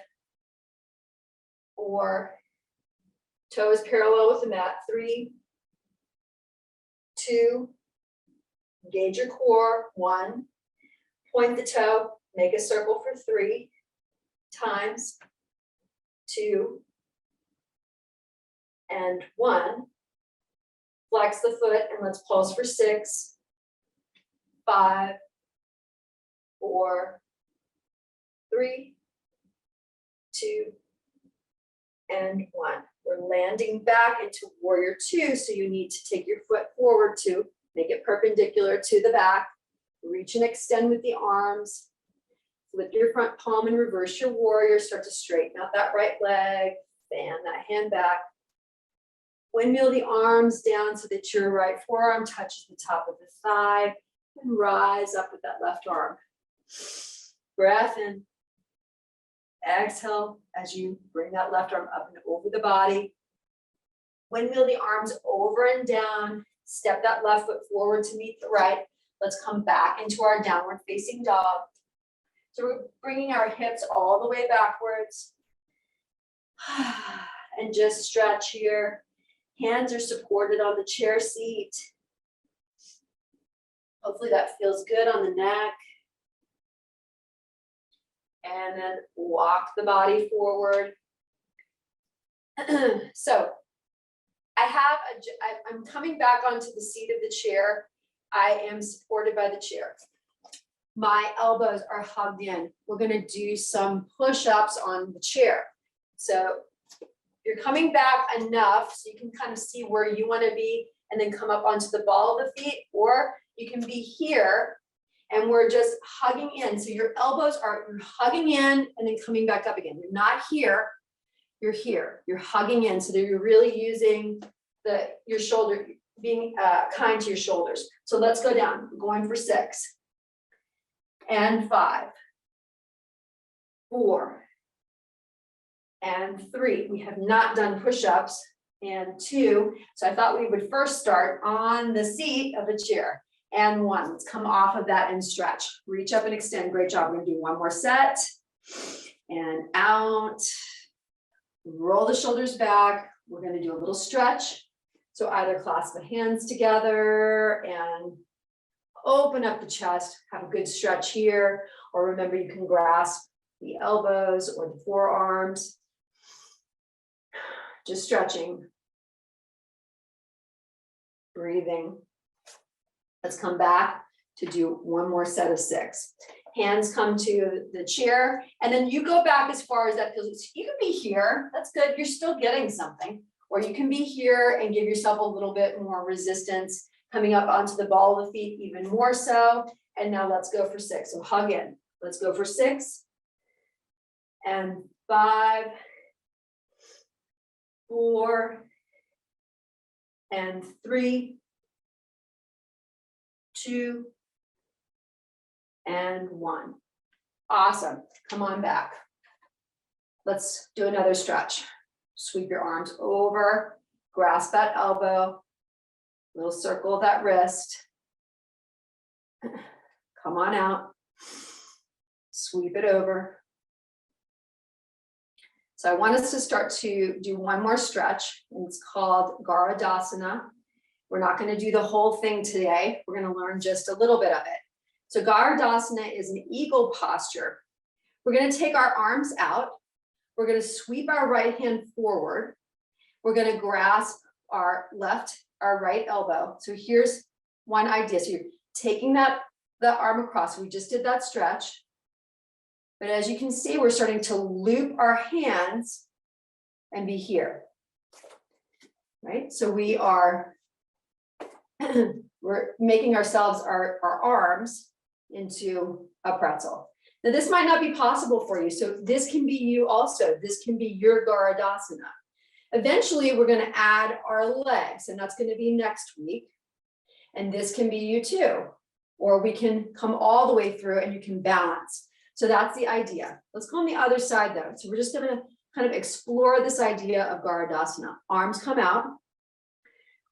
4, toes parallel with the mat. 3, 2, engage your core. 1, point the toe, make a circle for 3 times. 2, and 1. Flex the foot and let's pulse for 6, 5, 4, 3, 2, and 1. We're landing back into warrior two, so you need to take your foot forward to Make it perpendicular to the back. Reach and extend with the arms. Lift your front palm and reverse your warrior. Start to straighten out that right leg. Fan that hand back. Windmill the arms down so that your right forearm touches the top of the thigh. And rise up with that left arm. Breath in. Exhale as you bring that left arm up and over the body. Windmill the arms over and down. Step that left foot forward to meet the right. Let's come back into our downward facing dog. So we're bringing our hips all the way backwards. And just stretch here. Hands are supported on the chair seat. Hopefully that feels good on the neck. And then walk the body forward. So I'm coming back onto the seat of the chair. I am supported by the chair. My elbows are hugged in. We're going to do some push-ups on the chair. So you're coming back enough so you can kind of see where you want to be and then come up onto the ball of the feet, or you can be here and we're just hugging in. So your elbows are, you're hugging in and then coming back up again. You're not here, you're here. You're hugging in so that you're really using your shoulder, being kind to your shoulders. So let's go down. We're going for 6 and 5, 4 and 3. We have not done push-ups, and 2. So I thought we would first start on the seat of the chair. And 1. Let's come off of that and stretch. Reach up and extend. Great job. We're going to do one more set. And out. Roll the shoulders back. We're going to do a little stretch. So either clasp the hands together and open up the chest. Have a good stretch here. Or remember, you can grasp the elbows or the forearms. Just stretching. Breathing. Let's come back to do one more set of 6. Hands come to the chair, and then you go back as far as that feels. You can be here, that's good, you're still getting something. Or you can be here and give yourself a little bit more resistance, coming up onto the ball of the feet even more so. And now let's go for 6, so hug in. Let's go for 6 and 5, 4 and 3, 2 and 1. Awesome. Come on back. Let's do another stretch. Sweep your arms over, grasp that elbow, little circle of that wrist. Come on out. Sweep it over. So I want us to start to do one more stretch, and it's called Garudasana. We're not going to do the whole thing today. We're going to learn just a little bit of it. So Garudasana is an eagle posture. We're going to take our arms out. We're going to sweep our right hand forward. We're going to grasp our right elbow. So here's one idea. So you're taking the arm across. We just did that stretch. But as you can see, we're starting to loop our hands and be here. Right? So we are we're making ourselves our arms into a pretzel. Now this might not be possible for you, so this can be you also. This can be your Garudasana. Eventually we're going to add our legs, and that's going to be next week. And this can be you too. Or we can come all the way through and you can balance. So that's the idea. Let's go on the other side though. So we're just going to kind of explore this idea of Garudasana. Arms come out.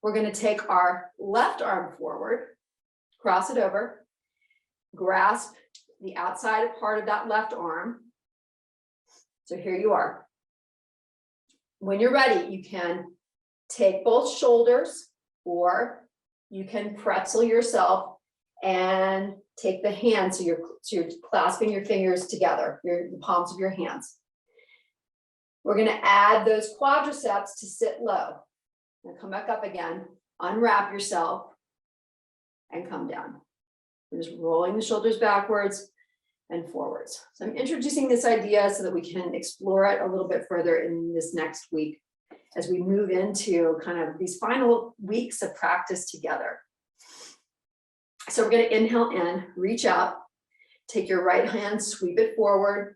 We're going to take our left arm forward, cross it over, grasp the outside part of that left arm. So here you are. When you're ready, you can take both shoulders, or you can pretzel yourself and take the hand. So you're clasping your fingers together, the palms of your hands. We're going to add those quadriceps to sit low. And come back up again, unwrap yourself, and come down. We're just rolling the shoulders backwards and forwards. So I'm introducing this idea so that we can explore it a little bit further in this next week as we move into kind of these final weeks of practice together. So we're going to inhale in, reach up, take your right hand, sweep it forward.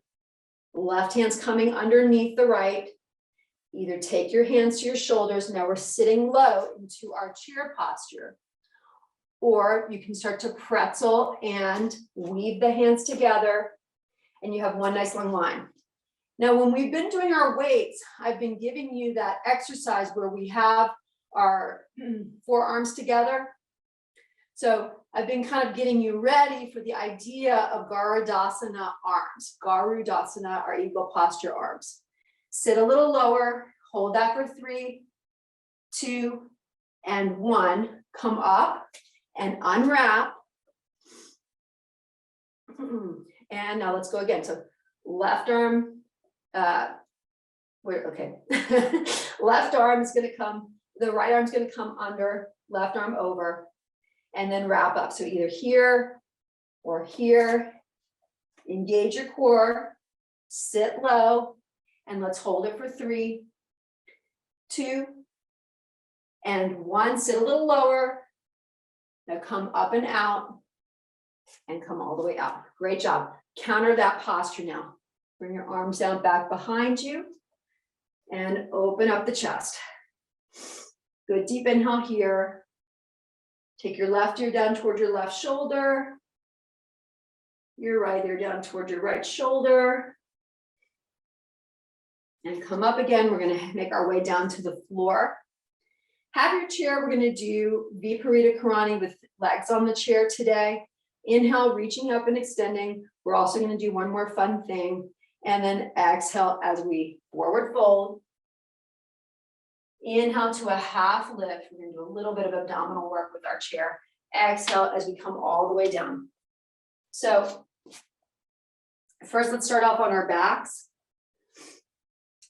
Left hand's coming underneath the right. Either take your hands to your shoulders. Now we're sitting low into our chair posture. Or you can start to pretzel and weave the hands together, and you have one nice long line. Now, when we've been doing our weights, I've been giving you that exercise where we have our forearms together. So I've been kind of getting you ready for the idea of Garudasana arms. Garudasana, our eagle posture arms. Sit a little lower, hold that for 3, 2, and 1. Come up and unwrap. And now let's go again. So left arm, okay. Left arm is going to come, the right arm is going to come under, left arm over, and then wrap up. So either here or here. Engage your core, sit low, and let's hold it for 3, 2, and 1. Sit a little lower. Now come up and out and come all the way up. Great job. Counter that posture now. Bring your arms down back behind you and open up the chest. Good deep inhale here. Take your left ear down toward your left shoulder. Your right ear down toward your right shoulder. And come up again. We're going to make our way down to the floor. Have your chair. We're going to do Viparita Karani with legs on the chair today. Inhale, reaching up and extending. We're also going to do one more fun thing. And then exhale as we forward fold. Inhale to a half lift. We're going to do a little bit of abdominal work with our chair. Exhale as we come all the way down. So first, let's start off on our backs.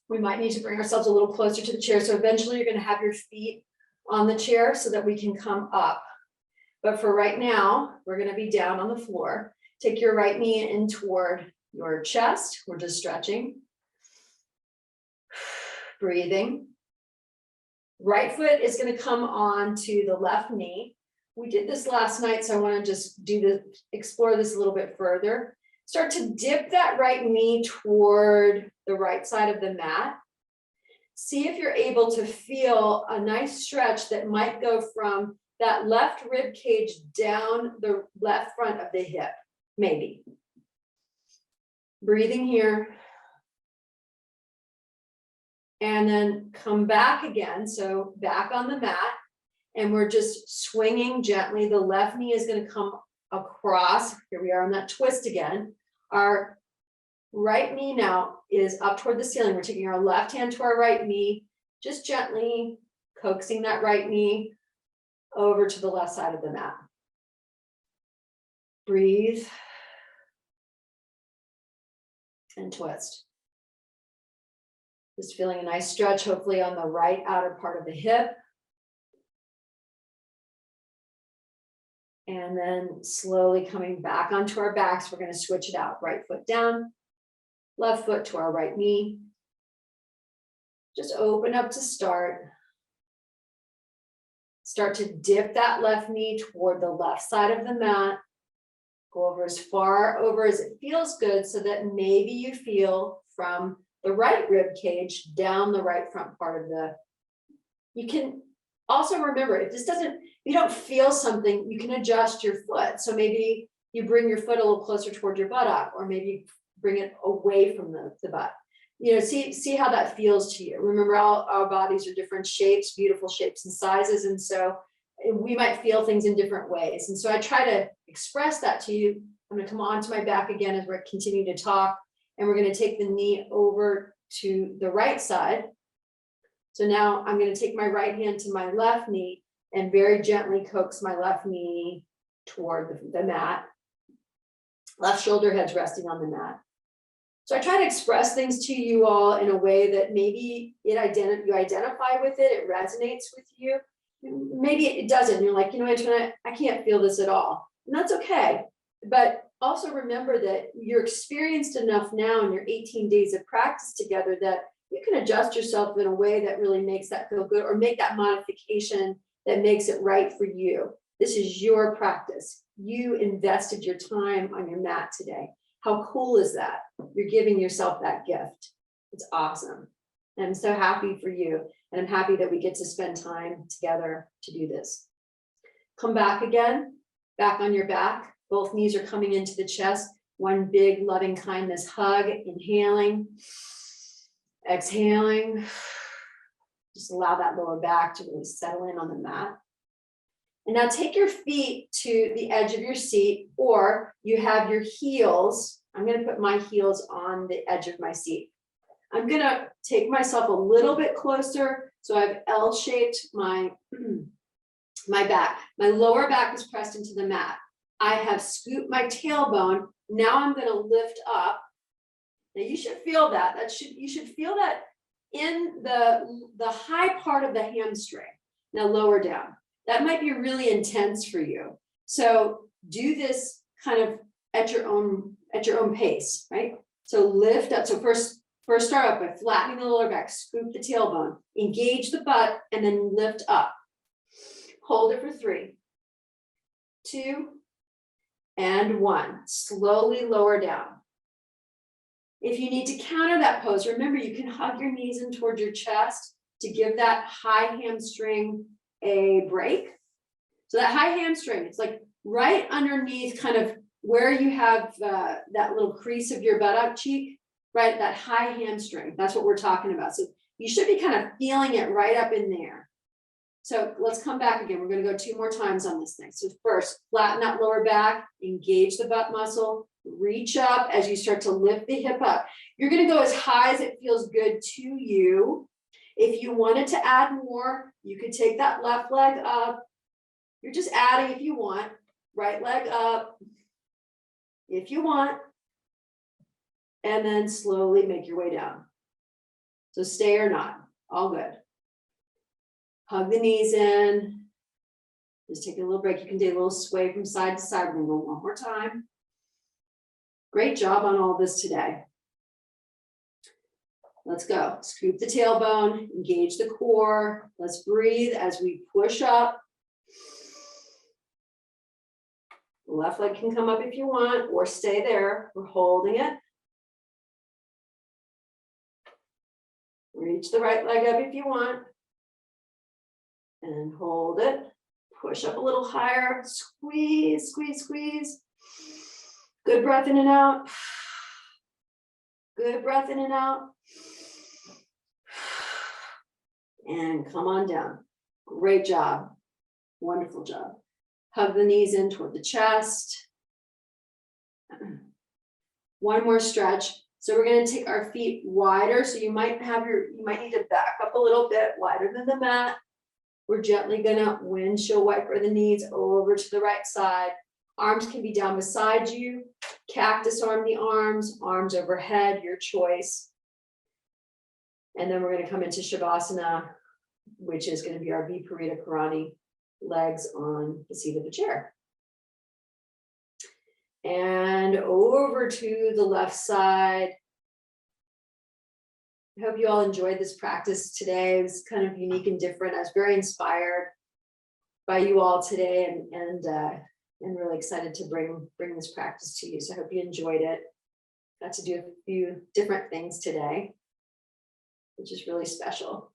We might need to bring ourselves a little closer to the chair. So eventually you're going to have your feet on the chair so that we can come up. But for right now, we're going to be down on the floor. Take your right knee in toward your chest. We're just stretching. Breathing. Right foot is going to come on to the left knee. We did this last night, so I want to just explore this a little bit further. Start to dip that right knee toward the right side of the mat. See if you're able to feel a nice stretch that might go from that left rib cage down the left front of the hip, maybe. Breathing here. And then come back again, so back on the mat, and we're just swinging gently. The left knee is going to come across. Here we are on that twist again. Our right knee now is up toward the ceiling. We're taking our left hand to our right knee, just gently coaxing that right knee over to the left side of the mat. Breathe and twist. Just feeling a nice stretch, hopefully on the right outer part of the hip. And then slowly coming back onto our backs, we're going to switch it out. Right foot down, left foot to our right knee. Just open up to start. Start to dip that left knee toward the left side of the mat. Go over as far over as it feels good so that maybe you feel from the right rib cage down the right front part of the. You can also remember, if you don't feel something, you can adjust your foot. So maybe you bring your foot a little closer toward your buttock, or maybe bring it away from the butt. You know, see how that feels to you. Remember, all our bodies are different shapes, beautiful shapes and sizes. And so we might feel things in different ways. And so I try to express that to you. I'm going to come onto my back again as we're continuing to talk. And we're going to take the knee over to the right side. So now I'm going to take my right hand to my left knee and very gently coax my left knee toward the mat. Left shoulder head's resting on the mat. So I try to express things to you all in a way that maybe you identify with it, it resonates with you. Maybe it doesn't. You're like, Antoinette, I can't feel this at all. And that's okay. But also remember that you're experienced enough now in your 18 days of practice together that you can adjust yourself in a way that really makes that feel good, or make that modification that makes it right for you. This is your practice. you invested your time on your mat today. How cool is that? You're giving yourself that gift. It's awesome. And I'm so happy for you. And I'm happy that we get to spend time together to do this. Come back again, back on your back. Both knees are coming into the chest. One big loving kindness hug, inhaling, exhaling. Just allow that lower back to really settle in on the mat. And now take your feet to the edge of your seat, or you have your heels. I'm going to put my heels on the edge of my seat. I'm going to take myself a little bit closer. So I've L-shaped my back. My lower back is pressed into the mat. I have scooped my tailbone. Now I'm going to lift up. Now you should feel that. You should feel that in the high part of the hamstring. Now lower down. That might be really intense for you. So do this kind of at your own pace, right? So lift up. So first start up by flattening the lower back, scoop the tailbone, engage the butt, and then lift up. Hold it for 3, 2, and 1. Slowly lower down. If you need to counter that pose, remember you can hug your knees in towards your chest to give that high hamstring a break. So that high hamstring, it's like right underneath kind of where you have that little crease of your buttock cheek, right? That high hamstring, that's what we're talking about. So you should be kind of feeling it right up in there. So let's come back again. We're going to go 2 more times on this thing. So first, flatten that lower back, engage the butt muscle, reach up as you start to lift the hip up. You're going to go as high as it feels good to you. If you wanted to add more, you could take that left leg up. You're just adding if you want. Right leg up if you want. And then slowly make your way down. So stay or not, all good. Hug the knees in. Just take a little break. You can do a little sway from side to side. We're going to go one more time. Great job on all this today. Let's go. Scoop the tailbone, engage the core. Let's breathe as we push up. Left leg can come up if you want, or stay there. We're holding it. Reach the right leg up if you want. And hold it. Push up a little higher. Squeeze, squeeze, squeeze. Good breath in and out. Good breath in and out. And come on down. Great job. Wonderful job. Hug the knees in toward the chest. One more stretch. So we're going to take our feet wider. So you might need to back up a little bit wider than the mat. We're gently going to windshield wiper the knees over to the right side. Arms can be down beside you. Cactus arm the arms, arms overhead, your choice. And then we're going to come into Shavasana, which is going to be our Viparita Karani, legs on the seat of the chair. And over to the left side. I hope you all enjoyed this practice today. It was kind of unique and different. I was very inspired by you all today and really excited to bring this practice to you. So I hope you enjoyed it. Got to do a few different things today, which is really special.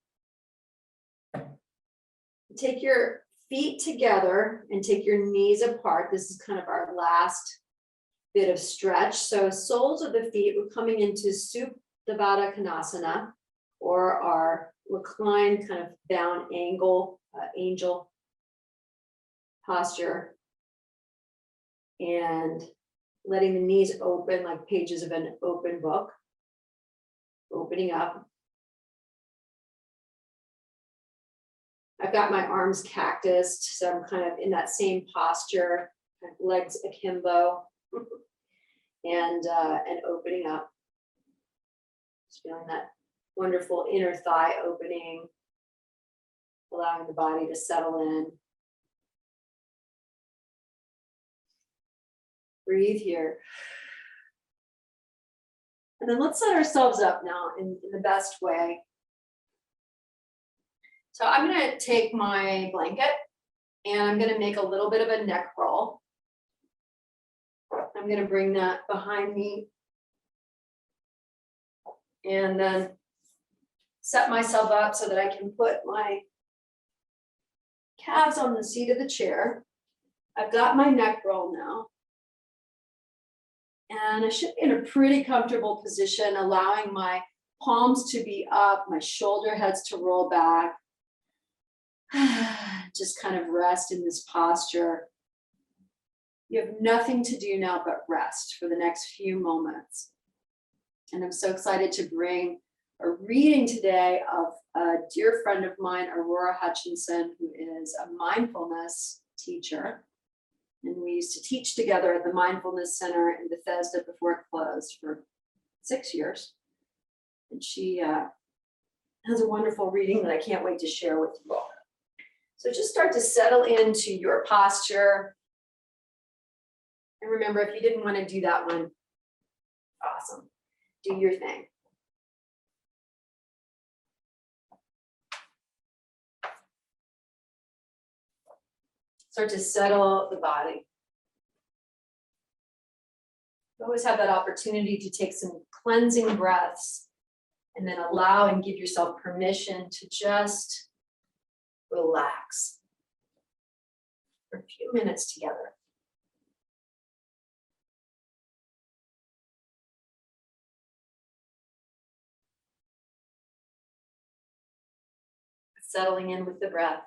Take your feet together and take your knees apart. This is kind of our last bit of stretch. So soles of the feet, we're coming into Supta Konasana, or our reclined kind of down angle, angel posture. And letting the knees open like pages of an open book, opening up. I've got my arms cactused, so I'm kind of in that same posture, legs akimbo, and opening up. Just feeling that wonderful inner thigh opening, allowing the body to settle in. Breathe here. And then let's set ourselves up now in the best way. So I'm going to take my blanket and I'm going to make a little bit of a neck roll. I'm going to bring that behind me and then set myself up so that I can put my calves on the seat of the chair. I've got my neck roll now. And I should be in a pretty comfortable position, allowing my palms to be up, my shoulder heads to roll back. Just kind of rest in this posture. You have nothing to do now but rest for the next few moments. And I'm so excited to bring a reading today of a dear friend of mine, Aurora Hutchinson, who is a mindfulness teacher. And we used to teach together at the Mindfulness Center in Bethesda before it closed for 6 years. And she has a wonderful reading that I can't wait to share with you all. So just start to settle into your posture. And remember, if you didn't want to do that one, awesome. Do your thing. Start to settle the body. You always have that opportunity to take some cleansing breaths and then allow and give yourself permission to just relax for a few minutes together. Settling in with the breath.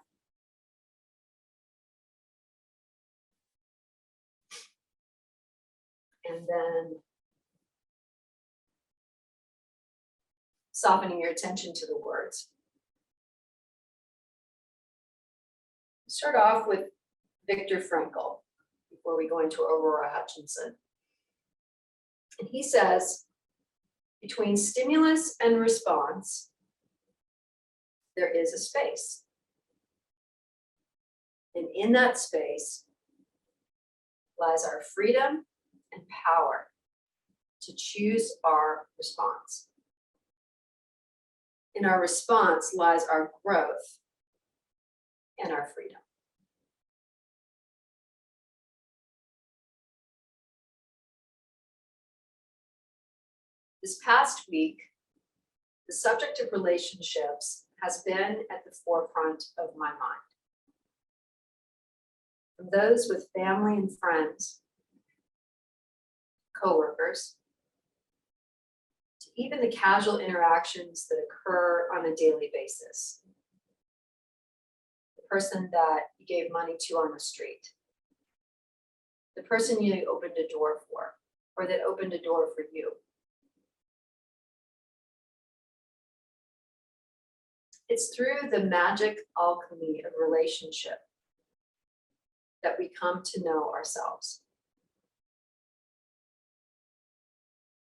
And then softening your attention to the words. Start off with Viktor Frankl before we go into Aurora Hutchinson. And he says, between stimulus and response, there is a space. And in that space lies our freedom and power to choose our response. In our response lies our growth and our freedom. This past week, the subject of relationships has been at the forefront of my mind. From those with family and friends, coworkers, to even the casual interactions that occur on a daily basis. The person that you gave money to on the street, the person you opened a door for, or that opened a door for you. It's through the magic alchemy of relationship that we come to know ourselves.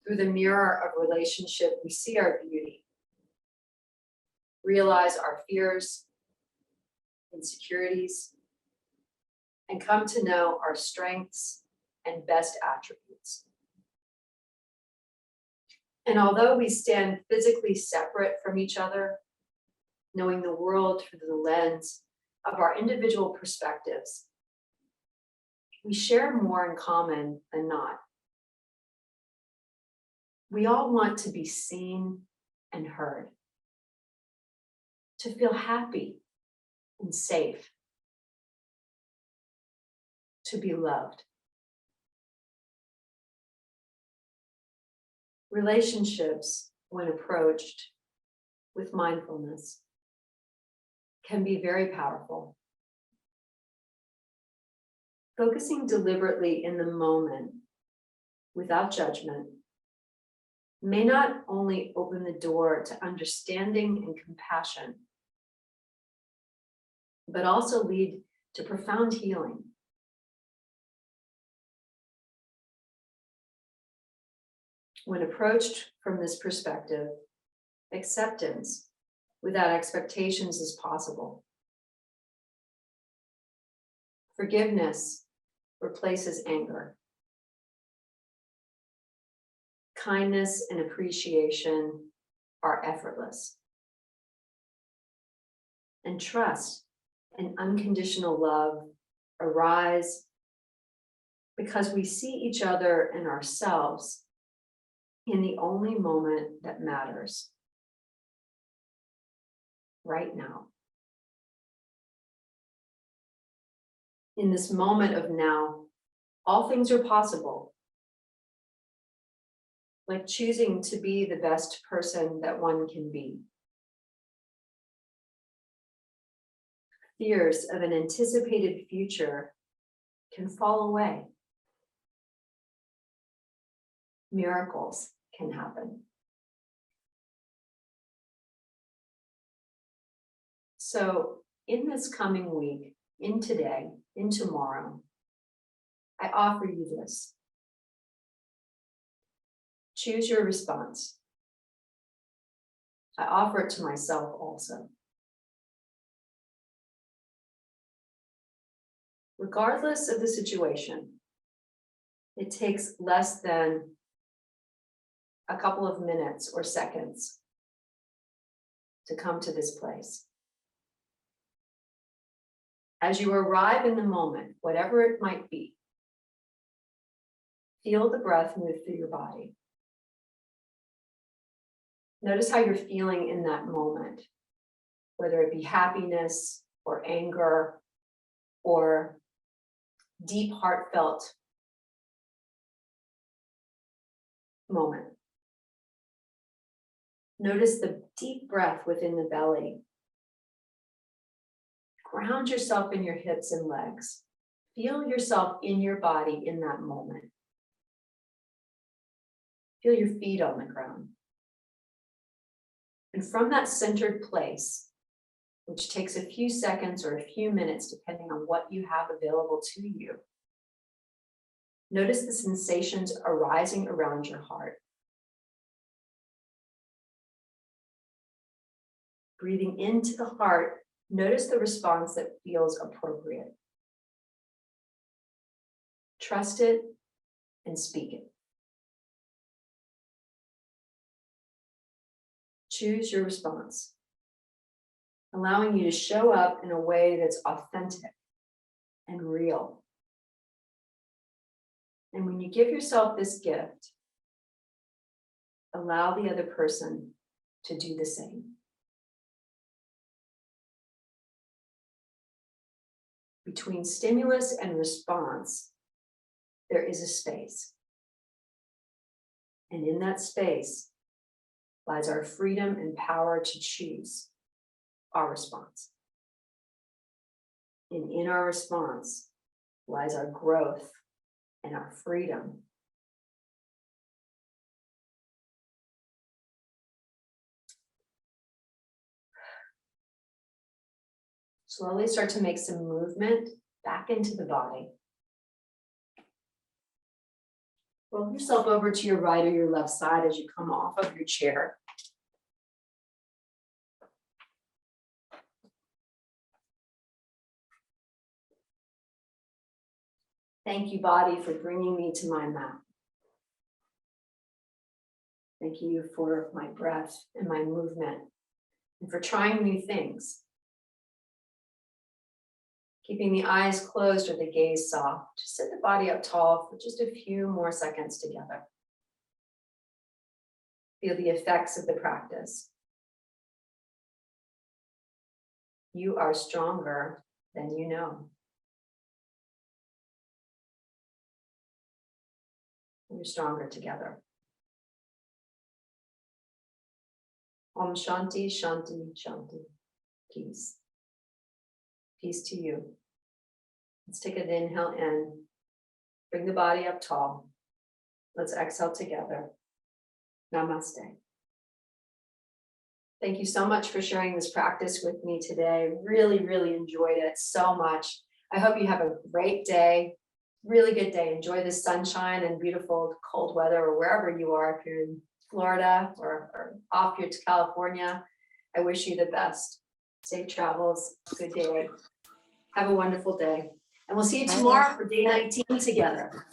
Through the mirror of relationship, we see our beauty, realize our fears, insecurities, and come to know our strengths and best attributes. And although we stand physically separate from each other, knowing the world through the lens of our individual perspectives, we share more in common than not. We all want to be seen and heard, to feel happy and safe, to be loved. Relationships, when approached with mindfulness, can be very powerful. Focusing deliberately in the moment without judgment may not only open the door to understanding and compassion, but also lead to profound healing. When approached from this perspective, acceptance without expectations is possible. Forgiveness replaces anger. Kindness and appreciation are effortless. And trust and unconditional love arise because we see each other and ourselves in the only moment that matters, right now. In this moment of now, all things are possible. Like choosing to be the best person that one can be. Fears of an anticipated future can fall away. Miracles can happen. So in this coming week, in today, in tomorrow, I offer you this. Choose your response. I offer it to myself also. Regardless of the situation, it takes less than a couple of minutes or seconds to come to this place. As you arrive in the moment, whatever it might be, feel the breath move through your body. Notice how you're feeling in that moment, whether it be happiness or anger or deep, heartfelt moment. Notice the deep breath within the belly. Ground yourself in your hips and legs. Feel yourself in your body in that moment. Feel your feet on the ground. And from that centered place, which takes a few seconds or a few minutes, depending on what you have available to you, notice the sensations arising around your heart. Breathing into the heart, notice the response that feels appropriate. Trust it and speak it. Choose your response, allowing you to show up in a way that's authentic and real. And when you give yourself this gift, allow the other person to do the same. Between stimulus and response, there is a space. And in that space lies our freedom and power to choose our response. And in our response lies our growth and our freedom. Slowly start to make some movement back into the body. Roll yourself over to your right or your left side as you come off of your chair. Thank you, body, for bringing me to my mat. Thank you for my breath and my movement, and for trying new things. Keeping the eyes closed or the gaze soft. Just sit the body up tall for just a few more seconds together. Feel the effects of the practice. You are stronger than you know. We're stronger together. Om Shanti, Shanti, Shanti. Peace. Peace to you. Let's take an inhale in. Bring the body up tall. Let's exhale together. Namaste. Thank you so much for sharing this practice with me today. Really, really enjoyed it so much. I hope you have a great day. Really good day. Enjoy the sunshine and beautiful cold weather, or wherever you are. If you're in Florida or off here to California, I wish you the best. Safe travels. Good day. Have a wonderful day. And we'll see you tomorrow for day 19 together.